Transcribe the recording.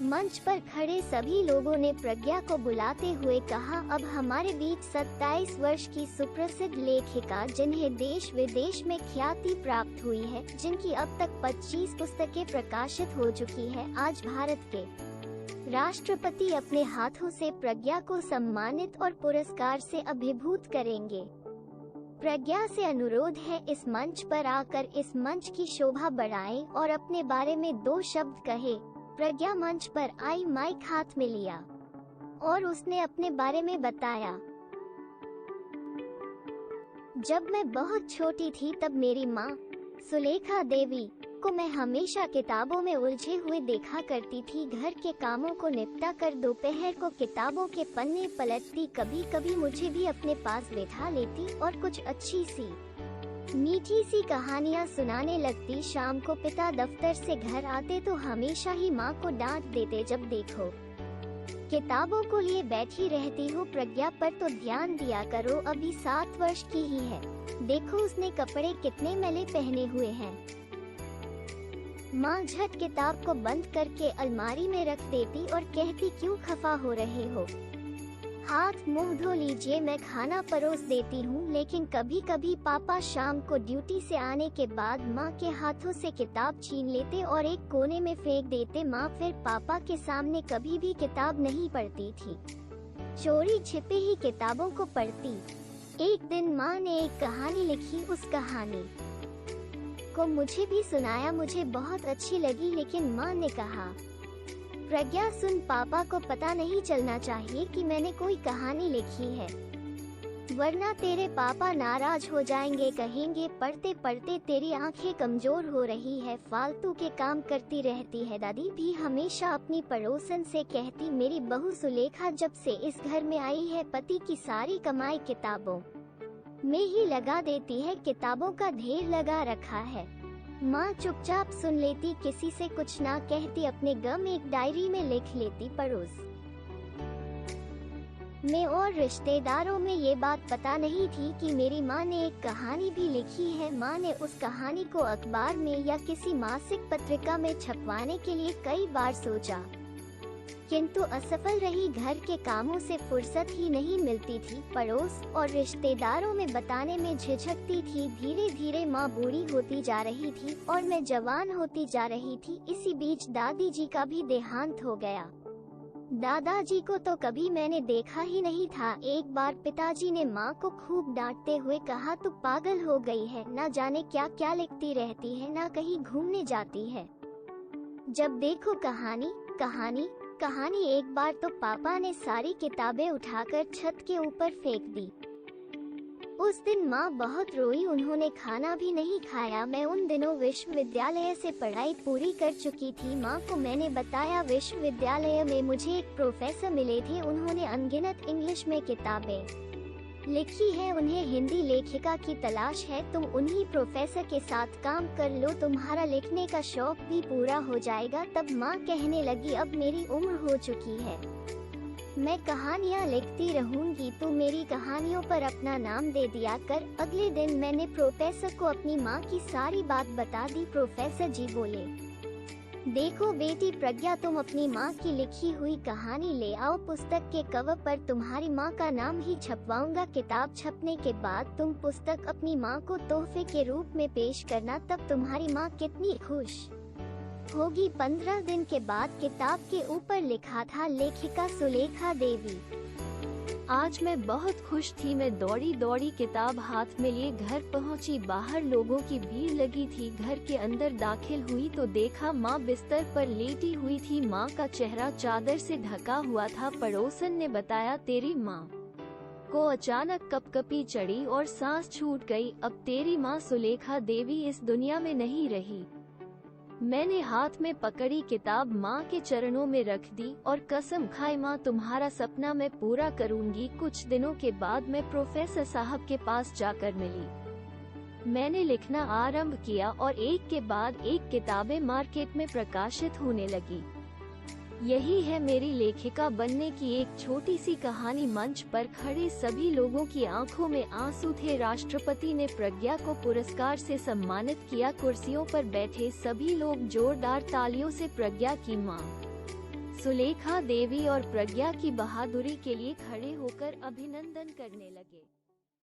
मंच पर खड़े सभी लोगों ने प्रज्ञा को बुलाते हुए कहा, अब हमारे बीच 27 वर्ष की सुप्रसिद्ध लेखिका, जिन्हें देश विदेश में ख्याति प्राप्त हुई है, जिनकी अब तक 25 पुस्तकें प्रकाशित हो चुकी है, आज भारत के राष्ट्रपति अपने हाथों से प्रज्ञा को सम्मानित और पुरस्कार से अभिभूत करेंगे। प्रज्ञा से अनुरोध है, इस मंच पर आकर इस मंच की शोभा बढ़ाएं और अपने बारे में 2 शब्द कहे। प्रज्ञा मंच पर आई, माइक हाथ में लिया और उसने अपने बारे में बताया। जब मैं बहुत छोटी थी तब मेरी माँ सुलेखा देवी को मैं हमेशा किताबों में उलझे हुए देखा करती थी। घर के कामों को निपटा कर दोपहर को किताबों के पन्ने पलटती, कभी कभी मुझे भी अपने पास बैठा लेती और कुछ अच्छी सी मीठी सी कहानियाँ सुनाने लगती। शाम को पिता दफ्तर से घर आते तो हमेशा ही माँ को डांट देते, जब देखो किताबों को लिए बैठी रहती हो, प्रज्ञा पर तो ध्यान दिया करो, अभी 7 वर्ष की ही है, देखो उसने कपड़े कितने मैले पहने हुए हैं। माँ झट किताब को बंद करके अलमारी में रख देती और कहती, क्यों खफा हो रहे हो, हाथ मुंह धो लीजिए, मैं खाना परोस देती हूँ। लेकिन कभी कभी पापा शाम को ड्यूटी से आने के बाद माँ के हाथों से किताब छीन लेते और एक कोने में फेंक देते। माँ फिर पापा के सामने कभी भी किताब नहीं पढ़ती थी, चोरी छिपे ही किताबों को पढ़ती। एक दिन माँ ने एक कहानी लिखी, उस कहानी को मुझे भी सुनाया, मुझे बहुत अच्छी लगी। लेकिन माँ ने कहा, प्रज्ञा सुन, पापा को पता नहीं चलना चाहिए कि मैंने कोई कहानी लिखी है, वरना तेरे पापा नाराज हो जाएंगे, कहेंगे पढ़ते पढ़ते तेरी आंखें कमजोर हो रही है, फालतू के काम करती रहती है। दादी भी हमेशा अपनी पड़ोसन से कहती, मेरी बहू सुलेखा जब से इस घर में आई है, पति की सारी कमाई किताबों में ही लगा देती है, किताबों का ढेर लगा रखा है। माँ चुपचाप सुन लेती, किसी से कुछ ना कहती, अपने गम एक डायरी में लिख लेती। पड़ोस में और रिश्तेदारों में ये बात पता नहीं थी कि मेरी माँ ने एक कहानी भी लिखी है। माँ ने उस कहानी को अखबार में या किसी मासिक पत्रिका में छपवाने के लिए कई बार सोचा, किंतु असफल रही। घर के कामों से फुर्सत ही नहीं मिलती थी, पड़ोस और रिश्तेदारों में बताने में झिझकती थी। धीरे धीरे माँ बूढ़ी होती जा रही थी और मैं जवान होती जा रही थी। इसी बीच दादी जी का भी देहांत हो गया। दादाजी को तो कभी मैंने देखा ही नहीं था। एक बार पिताजी ने माँ को खूब डांटते हुए कहा, तू पागल हो गई है, ना जाने क्या क्या लिखती रहती है, ना कहीं घूमने जाती है, जब देखो कहानी कहानी कहानी। एक बार तो पापा ने सारी किताबें उठाकर छत के ऊपर फेंक दी। उस दिन माँ बहुत रोई, उन्होंने खाना भी नहीं खाया। मैं उन दिनों विश्वविद्यालय से पढ़ाई पूरी कर चुकी थी। माँ को मैंने बताया, विश्वविद्यालय में मुझे एक प्रोफेसर मिले थे, उन्होंने अनगिनत इंग्लिश में किताबें लिखी है, उन्हें हिंदी लेखिका की तलाश है, तुम उन्हीं प्रोफेसर के साथ काम कर लो, तुम्हारा लिखने का शौक भी पूरा हो जाएगा। तब माँ कहने लगी, अब मेरी उम्र हो चुकी है, मैं कहानियाँ लिखती रहूंगी, तू मेरी कहानियों पर अपना नाम दे दिया कर। अगले दिन मैंने प्रोफेसर को अपनी माँ की सारी बात बता दी। प्रोफेसर जी बोले, देखो बेटी प्रज्ञा, तुम अपनी माँ की लिखी हुई कहानी ले आओ, पुस्तक के कवर पर तुम्हारी माँ का नाम ही छपवाऊंगा। किताब छपने के बाद तुम पुस्तक अपनी माँ को तोहफे के रूप में पेश करना, तब तुम्हारी माँ कितनी खुश होगी। 15 दिन के बाद किताब के ऊपर लिखा था, लेखिका सुलेखा देवी। आज मैं बहुत खुश थी। मैं दौड़ी दौड़ी किताब हाथ में लिए घर पहुंची। बाहर लोगों की भीड़ लगी थी। घर के अंदर दाखिल हुई तो देखा माँ बिस्तर पर लेटी हुई थी। माँ का चेहरा चादर से ढका हुआ था। पड़ोसन ने बताया, तेरी माँ को अचानक कपकपी चढ़ी और सांस छूट गई। अब तेरी माँ सुलेखा देवी इस दुनिया में नहीं रही। मैंने हाथ में पकड़ी किताब माँ के चरणों में रख दी और कसम खाई, माँ तुम्हारा सपना मैं पूरा करूँगी। कुछ दिनों के बाद मैं प्रोफेसर साहब के पास जाकर मिली। मैंने लिखना आरंभ किया और एक के बाद एक किताबें मार्केट में प्रकाशित होने लगी। यही है मेरी लेखिका बनने की एक छोटी सी कहानी। मंच पर खड़े सभी लोगों की आंखों में आंसू थे। राष्ट्रपति ने प्रज्ञा को पुरस्कार से सम्मानित किया। कुर्सियों पर बैठे सभी लोग जोरदार तालियों से प्रज्ञा की मां सुलेखा देवी और प्रज्ञा की बहादुरी के लिए खड़े होकर अभिनंदन करने लगे।